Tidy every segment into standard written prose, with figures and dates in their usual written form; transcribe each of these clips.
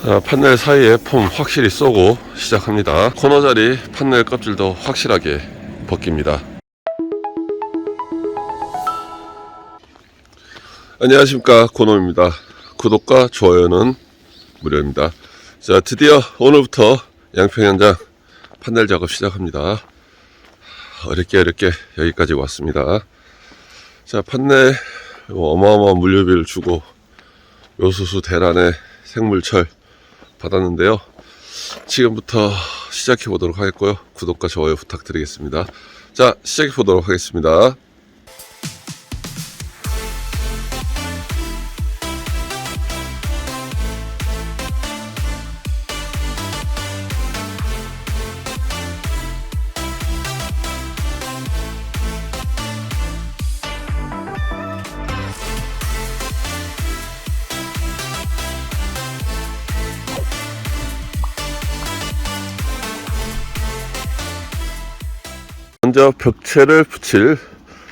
판넬 사이에 폼 확실히 쏘고 시작합니다. 코너 자리 판넬 껍질도 확실하게 벗깁니다. 안녕하십니까, 고놈입니다. 구독과 좋아요는 무료입니다. 자, 드디어 오늘부터 양평 현장 판넬 작업 시작합니다. 어렵게 여기까지 왔습니다. 자, 판넬 어마어마한 물류비를 주고 요수수 대란에 생물철 받았는데요. 지금부터 시작해 보도록 하겠고요. 구독과 좋아요 부탁드리겠습니다. 자, 시작해 보도록 하겠습니다. 먼저 벽체를 붙일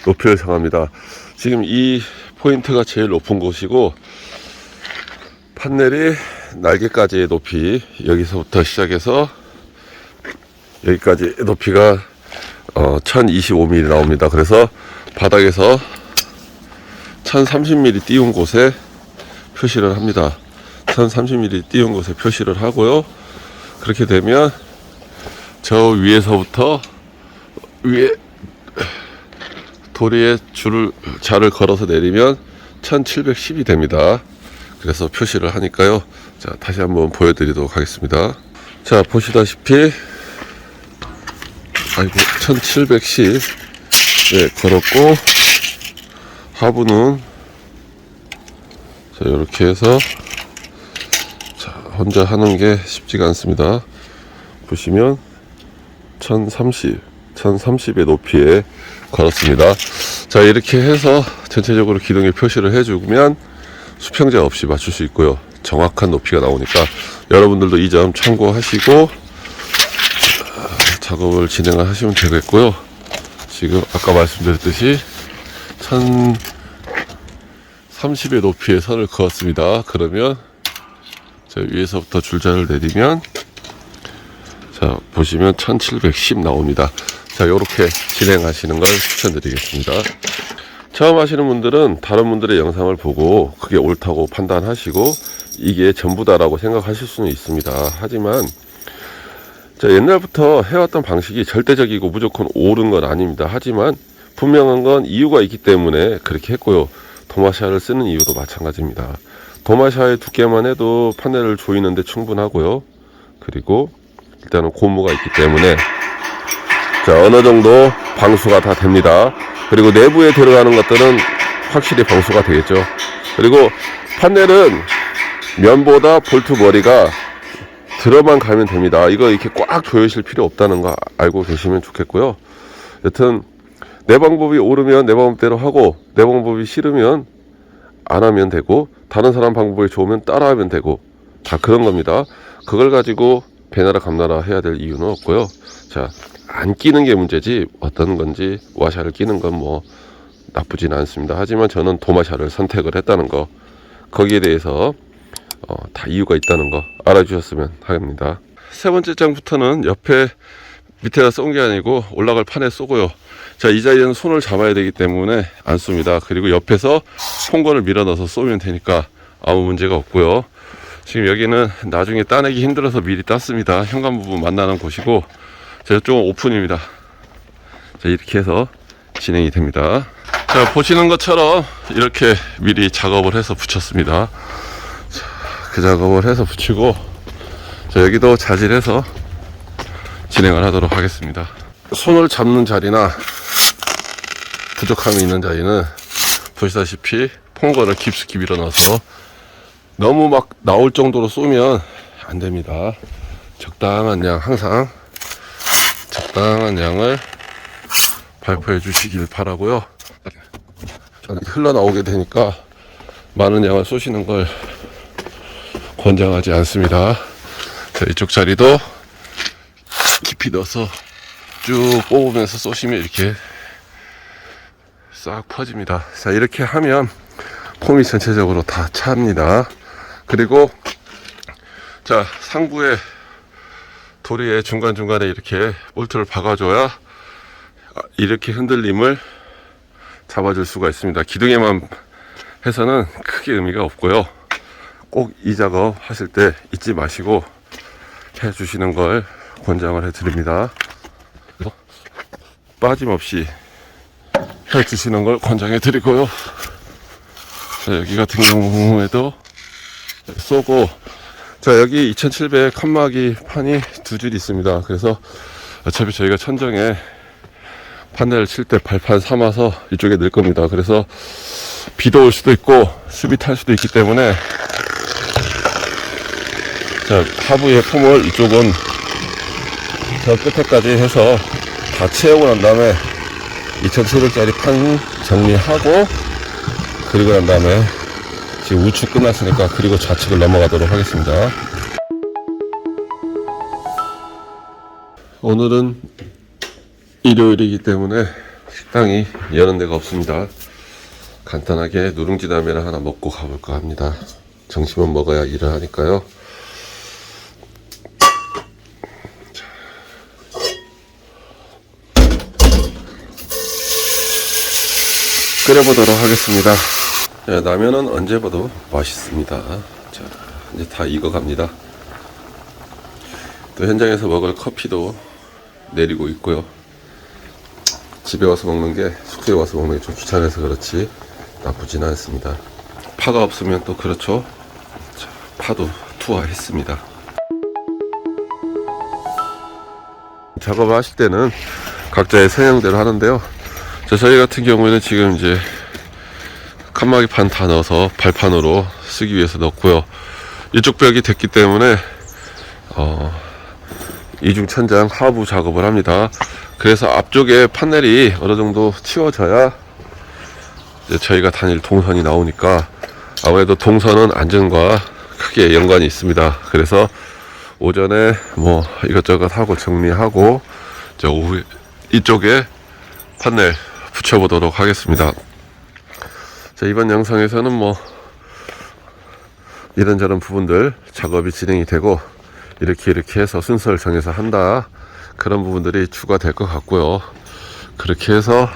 높이를 정합니다. 지금 이 포인트가 제일 높은 곳이고, 판넬이 날개까지의 높이, 여기서부터 시작해서 여기까지 높이가 1025mm 나옵니다. 그래서 바닥에서 1030mm 띄운 곳에 표시를 합니다. 1030mm 띄운 곳에 표시를 하고요. 그렇게 되면 저 위에서부터 위에 도리에 자를 걸어서 내리면 1710이 됩니다. 그래서 표시를 하니까요. 자, 다시 한번 보여드리도록 하겠습니다. 자, 보시다시피 1710 걸었고, 하부는 자, 이렇게 해서, 자, 혼자 하는 게 쉽지가 않습니다. 보시면 1030의 높이에 걸었습니다. 자, 이렇게 해서 전체적으로 기둥에 표시를 해주면 수평제 없이 맞출 수 있고요. 정확한 높이가 나오니까 여러분들도 이 점 참고하시고 작업을 진행을 하시면 되겠고요. 지금 아까 말씀드렸듯이 1030의 높이의 선을 그었습니다. 그러면 자, 위에서부터 줄자를 내리면, 자, 보시면 1710 나옵니다. 자, 요렇게 진행하시는 걸 추천드리겠습니다. 처음 하시는 분들은 다른 분들의 영상을 보고 그게 옳다고 판단하시고 이게 전부다라고 생각하실 수는 있습니다. 하지만 자, 옛날부터 해왔던 방식이 절대적이고 무조건 옳은 건 아닙니다. 하지만 분명한 건 이유가 있기 때문에 그렇게 했고요. 도마샤를 쓰는 이유도 마찬가지입니다. 도마샤의 두께만 해도 판넬을 조이는데 충분하고요. 그리고 일단은 고무가 있기 때문에 자, 어느 정도 방수가 다 됩니다. 그리고 내부에 들어가는 것들은 확실히 방수가 되겠죠. 그리고 판넬은 면보다 볼트 머리가 들어만 가면 됩니다. 이거 이렇게 꽉 조이실 필요 없다는 거 알고 계시면 좋겠고요. 여튼 내 방법이 옳으면 내 방법대로 하고, 내 방법이 싫으면 안 하면 되고, 다른 사람 방법이 좋으면 따라하면 되고, 다 그런 겁니다. 그걸 가지고 배나라 감나라 해야 될 이유는 없고요. 자, 안 끼는 게 문제지 어떤 건지 와샤를 끼는 건 뭐 나쁘진 않습니다. 하지만 저는 도마샤를 선택을 했다는 거, 거기에 대해서 다 이유가 있다는 거 알아주셨으면 합니다. 세 번째 장부터는 옆에 밑에다 쏜 게 아니고 올라갈 판에 쏘고요. 자, 이 자리에는 손을 잡아야 되기 때문에 안 쏩니다. 그리고 옆에서 송건을 밀어 넣어서 쏘면 되니까 아무 문제가 없고요. 지금 여기는 나중에 따내기 힘들어서 미리 땄습니다. 현관 부분 만나는 곳이고, 저쪽은 오픈입니다. 자, 이렇게 해서 진행이 됩니다. 자, 보시는 것처럼 이렇게 미리 작업을 해서 붙였습니다. 자, 그 작업을 해서 붙이고, 자, 여기도 자질해서 진행을 하도록 하겠습니다. 손을 잡는 자리나 부족함이 있는 자리는 보시다시피 폰건을 깊숙이 밀어 넣어서 너무 막 나올 정도로 쏘면 안 됩니다. 적당한 양, 항상 적당한 양을 발표해 주시길 바라고요. 흘러나오게 되니까 많은 양을 쏘시는 걸 권장하지 않습니다. 자, 이쪽 자리도 깊이 넣어서 쭉 뽑으면서 쏘시면 이렇게 싹 퍼집니다. 자, 이렇게 하면 폼이 전체적으로 다 찹니다. 그리고 자, 상부에 도리에 중간중간에 이렇게 볼트를 박아줘야 이렇게 흔들림을 잡아줄 수가 있습니다. 기둥에만 해서는 크게 의미가 없고요. 꼭 이 작업 하실 때 잊지 마시고 해 주시는 걸 권장을 해 드립니다. 빠짐없이 해 주시는 걸 권장해 드리고요. 자, 여기 같은 경우에도 쏘고, 자, 여기 2700 칸막이 판이 두 줄 있습니다. 그래서 어차피 저희가 천정에 판넬을 칠 때 발판 삼아서 이쪽에 넣을 겁니다. 그래서 비도 올 수도 있고 습이 탈 수도 있기 때문에, 자, 하부의 폼을 이쪽은 저 끝에까지 해서 다 채우고 난 다음에 2700짜리 판 정리하고, 그리고 난 다음에 지금 우측 끝났으니까 그리고 좌측을 넘어가도록 하겠습니다. 오늘은 일요일이기 때문에 식당이 여는 데가 없습니다. 간단하게 누룽지 라면을 하나 먹고 가볼까 합니다. 점심은 먹어야 일을 하니까요. 끓여보도록 하겠습니다. 자, 라면은 언제 봐도 맛있습니다. 자, 이제 다 익어갑니다. 또 현장에서 먹을 커피도 내리고 있고요. 집에 와서 먹는 게, 숙소에 와서 먹는 게 좀 귀찮아서 그렇지 나쁘진 않습니다. 파가 없으면 또 그렇죠. 자, 파도 투하했습니다. 작업을 하실 때는 각자의 성향대로 하는데요. 저희 같은 경우에는 지금 이제 칸막이 판 다 넣어서 발판으로 쓰기 위해서 넣었고요. 이쪽 벽이 됐기 때문에 이중 천장 하부 작업을 합니다. 그래서 앞쪽에 판넬이 어느 정도 치워져야 이제 저희가 다닐 동선이 나오니까, 아무래도 동선은 안전과 크게 연관이 있습니다. 그래서 오전에 뭐 이것저것 하고 정리하고 이제 오후에 이쪽에 판넬 붙여보도록 하겠습니다. 자, 이번 영상에서는 뭐 이런저런 부분들 작업이 진행이 되고, 이렇게 해서 순서를 정해서 한다, 그런 부분들이 추가될 것 같고요. 그렇게 해서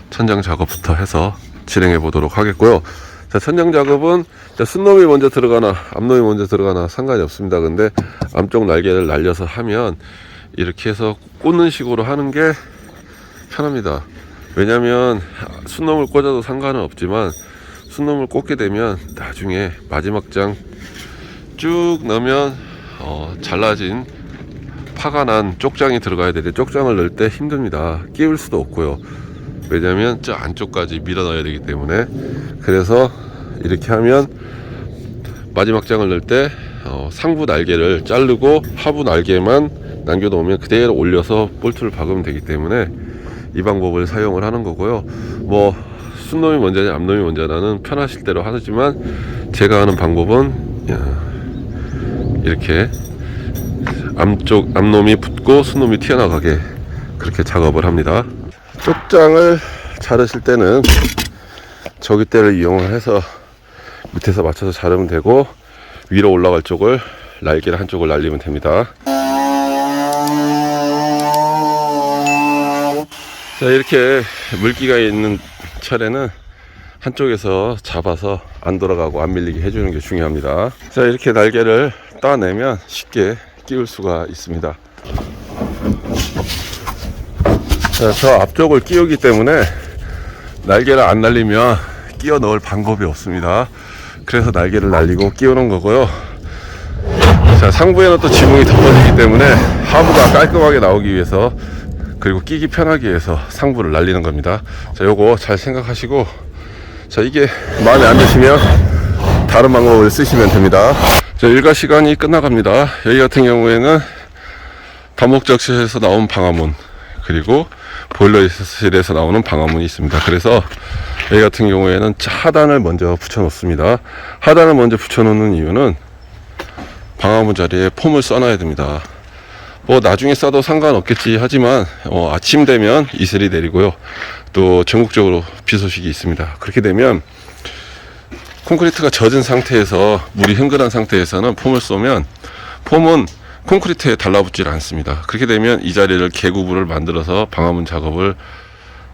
천장 작업부터 해서 진행해 보도록 하겠고요. 자, 천장 작업은 순놈이 먼저 들어가나 앞놈이 먼저 들어가나 상관이 없습니다. 근데 앞쪽 날개를 날려서 하면 이렇게 해서 꽂는 식으로 하는 게 편합니다. 왜냐면 순놈을 꽂아도 상관은 없지만, 순놈을 꽂게 되면 나중에 마지막 장 쭉 넣으면 잘라진 파가 난 쪽장이 들어가야 되는데, 쪽장을 넣을 때 힘듭니다. 끼울 수도 없고요. 왜냐면 저 안쪽까지 밀어 넣어야 되기 때문에. 그래서 이렇게 하면 마지막 장을 넣을 때 상부 날개를 자르고 하부 날개만 남겨 놓으면 그대로 올려서 볼트를 박으면 되기 때문에 이 방법을 사용을 하는 거고요. 뭐 순놈이 먼저냐 앞놈이 먼저냐는 편하실 대로 하지만, 제가 하는 방법은 이렇게 앞놈이 붙고 순놈이 튀어나가게 그렇게 작업을 합니다. 쪽장을 자르실 때는 저깃대를 이용을 해서 밑에서 맞춰서 자르면 되고, 위로 올라갈 쪽을 날개를 한쪽을 날리면 됩니다. 자, 이렇게 물기가 있는 차례는 한쪽에서 잡아서 안 돌아가고 안 밀리게 해주는 게 중요합니다. 자, 이렇게 날개를 따내면 쉽게 끼울 수가 있습니다. 자, 저 앞쪽을 끼우기 때문에 날개를 안 날리면 끼워 넣을 방법이 없습니다. 그래서 날개를 날리고 끼우는 거고요. 자, 상부에는 또 지붕이 덮어지기 때문에 하부가 깔끔하게 나오기 위해서, 그리고 끼기 편하게 해서 상부를 날리는 겁니다. 자, 요거 잘 생각하시고, 자, 이게 마음에 안 드시면 다른 방법을 쓰시면 됩니다. 자, 일과 시간이 끝나갑니다. 여기 같은 경우에는 다목적실에서 나온 방화문, 그리고 보일러실에서 나오는 방화문이 있습니다. 그래서 여기 같은 경우에는 하단을 먼저 붙여 놓습니다. 하단을 먼저 붙여 놓는 이유는 방화문 자리에 폼을 써놔야 됩니다. 뭐 나중에 써도 상관없겠지 하지만 아침 되면 이슬이 내리고요, 또 전국적으로 비 소식이 있습니다. 그렇게 되면 콘크리트가 젖은 상태에서 물이 흥건한 상태에서는 폼을 쏘면 폼은 콘크리트에 달라붙질 않습니다. 그렇게 되면 이 자리를 개구부를 만들어서 방화문 작업을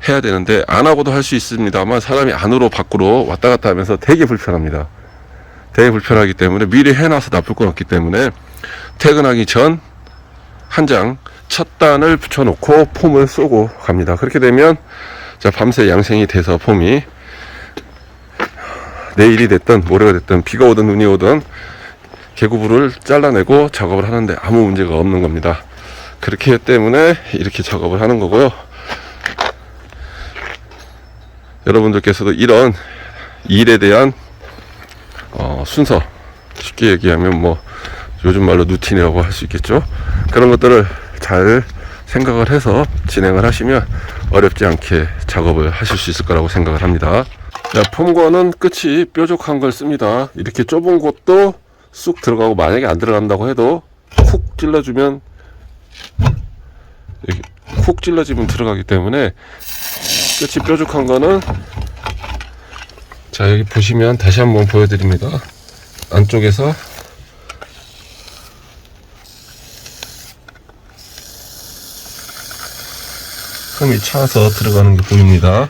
해야 되는데, 안 하고도 할 수 있습니다만 사람이 안으로 밖으로 왔다 갔다 하면서 되게 불편합니다. 되게 불편하기 때문에 미리 해놔서 나쁠 건 없기 때문에 퇴근하기 전 한 장 첫 단을 붙여놓고 폼을 쏘고 갑니다. 그렇게 되면 자, 밤새 양생이 돼서 폼이 내일이 됐든 모레가 됐든 비가 오든 눈이 오든 개구부를 잘라내고 작업을 하는데 아무 문제가 없는 겁니다. 그렇기 때문에 이렇게 작업을 하는 거고요. 여러분들께서도 이런 일에 대한 순서, 쉽게 얘기하면 뭐 요즘 말로 루틴이라고 할 수 있겠죠. 그런 것들을 잘 생각을 해서 진행을 하시면 어렵지 않게 작업을 하실 수 있을 거라고 생각을 합니다. 자, 폼건은 끝이 뾰족한 걸 씁니다. 이렇게 좁은 곳도 쑥 들어가고, 만약에 안 들어간다고 해도 훅 찔러주면, 훅 찔러지면 들어가기 때문에 끝이 뾰족한 거는, 자, 여기 보시면 다시 한번 보여드립니다. 안쪽에서 흠이 차서 들어가는 게 보입니다.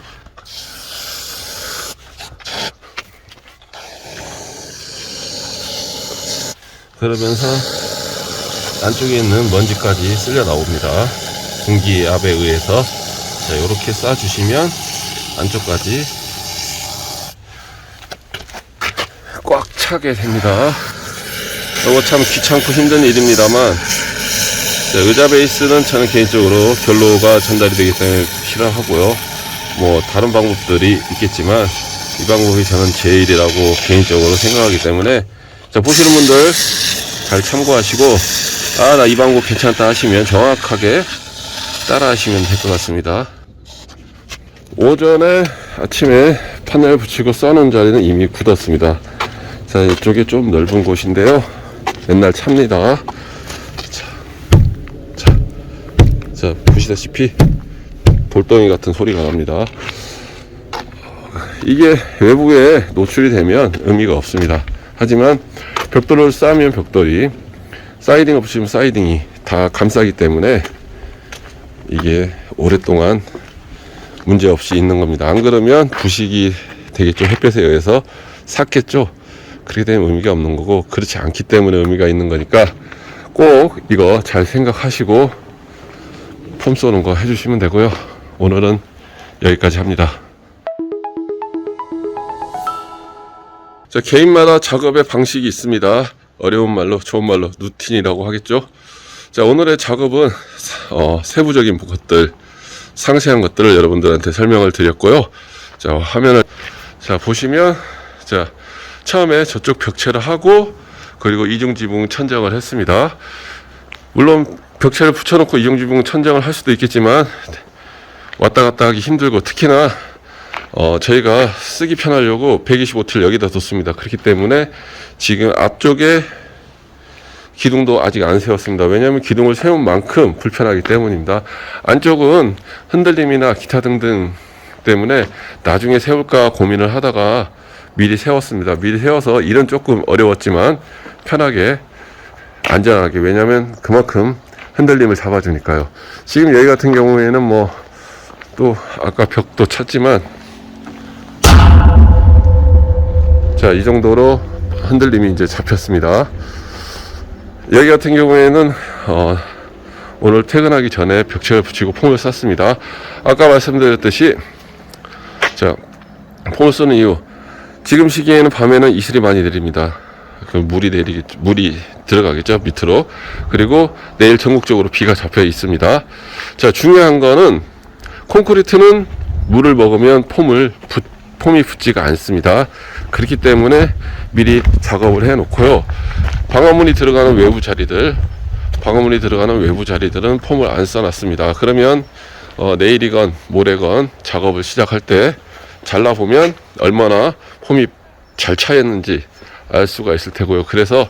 그러면서 안쪽에 있는 먼지까지 쓸려 나옵니다. 공기압에 의해서. 자, 이렇게 쏴주시면 안쪽까지 꽉 차게 됩니다. 이거 참 귀찮고 힘든 일입니다만, 자, 의자 베이스는 저는 개인적으로 결로가 전달이 되기 때문에 싫어하고요. 뭐 다른 방법들이 있겠지만 이 방법이 저는 제일이라고 개인적으로 생각하기 때문에, 자, 보시는 분들 잘 참고하시고, 아, 나 이 방법 괜찮다 하시면 정확하게 따라 하시면 될 것 같습니다. 오전에 아침에 판넬 붙이고 써놓은 자리는 이미 굳었습니다. 자, 이쪽에 좀 넓은 곳인데요, 맨날 찹니다. 자, 보시다시피 돌덩이 같은 소리가 납니다. 이게 외부에 노출이 되면 의미가 없습니다. 하지만 벽돌을 쌓으면 벽돌이, 사이딩 없으면 사이딩이 다 감싸기 때문에 이게 오랫동안 문제없이 있는 겁니다. 안 그러면 부식이 되겠죠. 햇볕에 의해서 삭겠죠. 그렇게 되면 의미가 없는 거고, 그렇지 않기 때문에 의미가 있는 거니까 꼭 이거 잘 생각하시고 폼 쏘는 거 해주시면 되고요. 오늘은 여기까지 합니다. 자, 개인마다 작업의 방식이 있습니다. 어려운 말로, 좋은 말로 루틴이라고 하겠죠. 자, 오늘의 작업은 세부적인 것들, 상세한 것들을 여러분들한테 설명을 드렸고요. 자, 화면을 자 보시면, 자, 처음에 저쪽 벽체를 하고, 그리고 이중지붕 천정을 했습니다. 물론 벽체를 붙여놓고 이중지붕 천정을 할 수도 있겠지만 왔다 갔다 하기 힘들고, 특히나 저희가 쓰기 편하려고 125T를 여기다 뒀습니다. 그렇기 때문에 지금 앞쪽에 기둥도 아직 안 세웠습니다. 왜냐하면 기둥을 세운 만큼 불편하기 때문입니다. 안쪽은 흔들림이나 기타 등등 때문에 나중에 세울까 고민을 하다가 미리 세웠습니다. 미리 세워서 일은 조금 어려웠지만 편하게 안전하게, 왜냐하면 그만큼 흔들림을 잡아주니까요. 지금 여기 같은 경우에는 뭐 또 아까 벽도 찼지만, 자, 이 정도로 흔들림이 이제 잡혔습니다. 여기 같은 경우에는 오늘 퇴근하기 전에 벽체를 붙이고 폼을 쐈습니다. 아까 말씀드렸듯이, 자, 폼을 쏘는 이유, 지금 시기에는 밤에는 이슬이 많이 내립니다. 물이 들어가겠죠, 밑으로. 그리고 내일 전국적으로 비가 잡혀 있습니다. 자, 중요한 거는 콘크리트는 물을 먹으면 폼이 붙지가 않습니다. 그렇기 때문에 미리 작업을 해 놓고요. 방화문이 들어가는 외부 자리들은 폼을 안 써놨습니다. 그러면 내일이건 모레건 작업을 시작할 때 잘라보면 얼마나 폼이 잘 차였는지 알 수가 있을 테고요. 그래서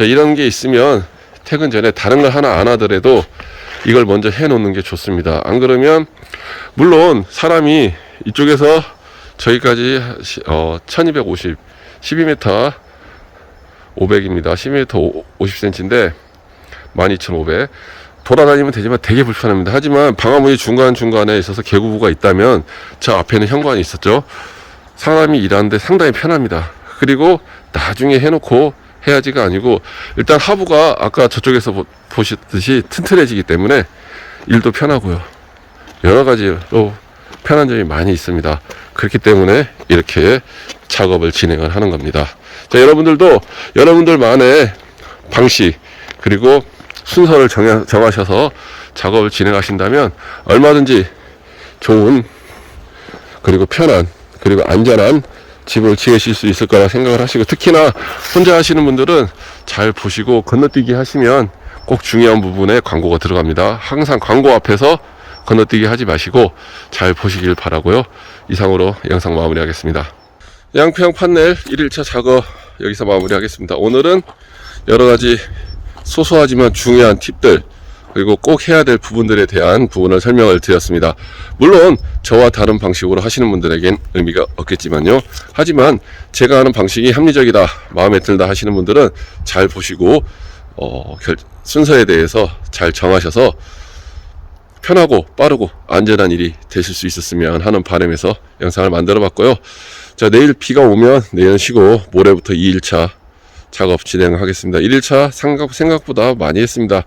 이런 게 있으면 퇴근 전에 다른 걸 하나 안 하더라도 이걸 먼저 해 놓는 게 좋습니다. 안 그러면, 물론 사람이 이쪽에서 저기까지 1250 12m 500입니다. 12m 50cm인데 12,500. 돌아다니면 되지만 되게 불편합니다. 하지만 방화문이 중간중간에 있어서 개구부가 있다면 저 앞에는 현관이 있었죠. 사람이 일하는데 상당히 편합니다. 그리고 나중에 해놓고 해야지가 아니고 일단 하부가 아까 저쪽에서 보셨듯이 튼튼해지기 때문에 일도 편하고요. 여러 가지로 편한 점이 많이 있습니다. 그렇기 때문에 이렇게 작업을 진행을 하는 겁니다. 자, 여러분들도 여러분들만의 방식 그리고 순서를 정하셔서 작업을 진행하신다면 얼마든지 좋은 그리고 편한 그리고 안전한 집을 지으실 수 있을 거라 생각을 하시고, 특히나 혼자 하시는 분들은 잘 보시고 건너뛰기 하시면 꼭 중요한 부분에 광고가 들어갑니다. 항상 광고 앞에서 건너뛰기 하지 마시고 잘 보시길 바라고요. 이상으로 영상 마무리하겠습니다. 양평 판넬 1일차 작업 여기서 마무리하겠습니다. 오늘은 여러가지 소소하지만 중요한 팁들 그리고 꼭 해야 될 부분들에 대한 부분을 설명을 드렸습니다. 물론 저와 다른 방식으로 하시는 분들에겐 의미가 없겠지만요. 하지만 제가 하는 방식이 합리적이다, 마음에 든다 하시는 분들은 잘 보시고 순서에 대해서 잘 정하셔서 편하고 빠르고 안전한 일이 되실 수 있었으면 하는 바람에서 영상을 만들어 봤고요. 자, 내일 비가 오면 내일은 쉬고 모레부터 2일차 작업 진행하겠습니다. 1일차 생각보다 많이 했습니다.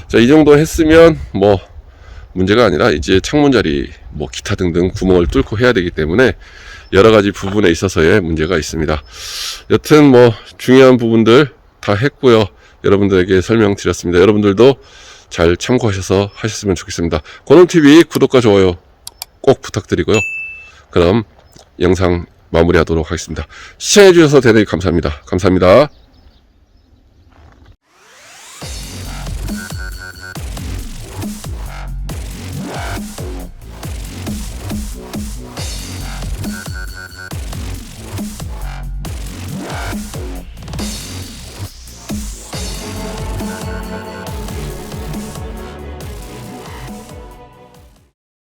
자, 이 정도 했으면 뭐 문제가 아니라 이제 창문 자리 뭐 기타 등등 구멍을 뚫고 해야 되기 때문에 여러 가지 부분에 있어서의 문제가 있습니다. 여튼 뭐 중요한 부분들 다 했고요. 여러분들에게 설명드렸습니다. 여러분들도 잘 참고하셔서 하셨으면 좋겠습니다. 권원TV 구독과 좋아요 꼭 부탁드리고요. 그럼 영상 마무리하도록 하겠습니다. 시청해주셔서 대단히 감사합니다. 감사합니다.